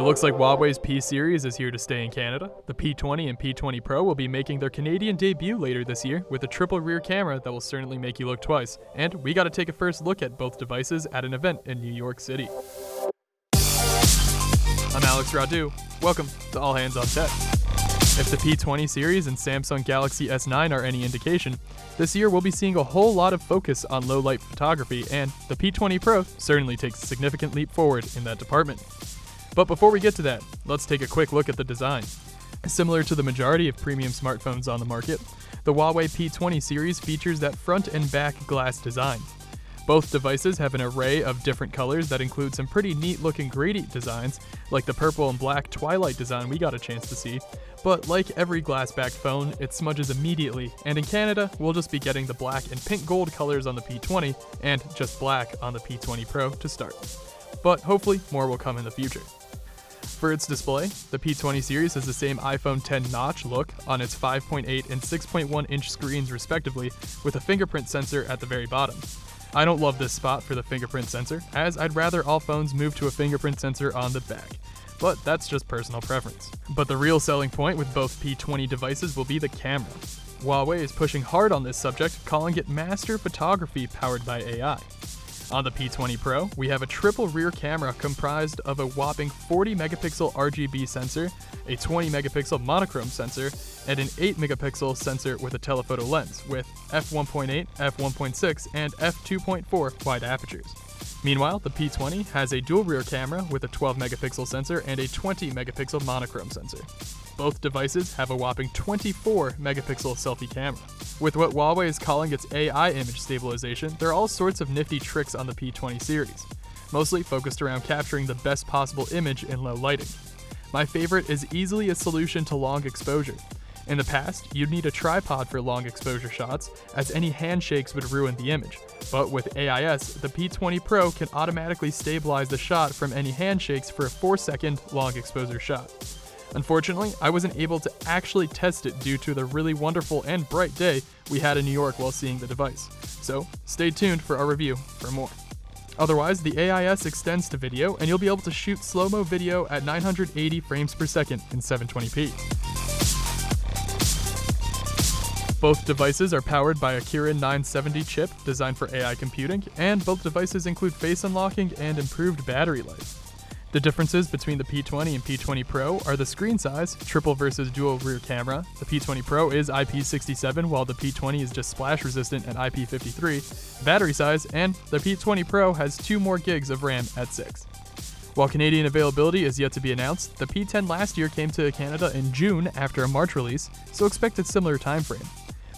It looks like Huawei's P series is here to stay in Canada. The P20 and P20 Pro will be making their Canadian debut later this year with a triple rear camera that will certainly make you look twice. And we got to take a first look at both devices at an event in New York City. I'm Alex Radu. Welcome to All Hands on Tech. If the P20 series and Samsung Galaxy S9 are any indication, this year we'll be seeing a whole lot of focus on low-light photography, and the P20 Pro certainly takes a significant leap forward in that department. But before we get to that, let's take a quick look at the design. Similar to the majority of premium smartphones on the market, the Huawei P20 series features that front and back glass design. Both devices have an array of different colors that include some pretty neat looking gradient designs, like the purple and black Twilight design we got a chance to see, but like every glass-backed phone, it smudges immediately, and in Canada, we'll just be getting the black and pink gold colors on the P20, and just black on the P20 Pro to start. But hopefully, more will come in the future. For its display, the P20 series has the same iPhone X notch look on its 5.8 and 6.1 inch screens respectively, with a fingerprint sensor at the very bottom. I don't love this spot for the fingerprint sensor, as I'd rather all phones move to a fingerprint sensor on the back. But that's just personal preference. But the real selling point with both P20 devices will be the camera. Huawei is pushing hard on this subject, calling it master photography powered by AI. On the P20 Pro, we have a triple rear camera comprised of a whopping 40 megapixel RGB sensor, a 20 megapixel monochrome sensor, and an 8 megapixel sensor with a telephoto lens with f1.8, f1.6, and f2.4 wide apertures. Meanwhile, the P20 has a dual rear camera with a 12 megapixel sensor and a 20 megapixel monochrome sensor. Both devices have a whopping 24 megapixel selfie camera. With what Huawei is calling its AI image stabilization, there are all sorts of nifty tricks on the P20 series, mostly focused around capturing the best possible image in low lighting. My favorite is easily a solution to long exposure. In the past, you'd need a tripod for long exposure shots, as any handshakes would ruin the image. But with AIS, the P20 Pro can automatically stabilize the shot from any handshakes for a 4-second long exposure shot. Unfortunately, I wasn't able to actually test it due to the really wonderful and bright day we had in New York while seeing the device. So, stay tuned for our review for more. Otherwise, the AIS extends to video, and you'll be able to shoot slow-mo video at 980 frames per second in 720p. Both devices are powered by a Kirin 970 chip designed for AI computing, and both devices include face unlocking and improved battery life. The differences between the P20 and P20 Pro are the screen size, triple versus dual rear camera. The P20 Pro is IP67 while the P20 is just splash resistant at IP53, battery size, and the P20 Pro has 2 more gigs of RAM at 6. While Canadian availability is yet to be announced, the P10 last year came to Canada in June after a March release, so expect a similar timeframe.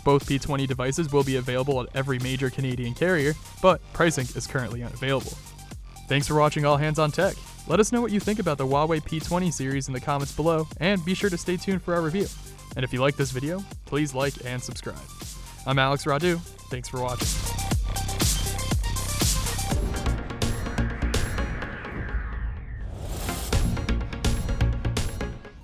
Both P20 devices will be available at every major Canadian carrier, but pricing is currently unavailable. Thanks for watching All Hands on Tech. Let us know what you think about the Huawei P20 series in the comments below, and be sure to stay tuned for our review. And if you like this video, please like and subscribe. I'm Alex Radu. Thanks for watching.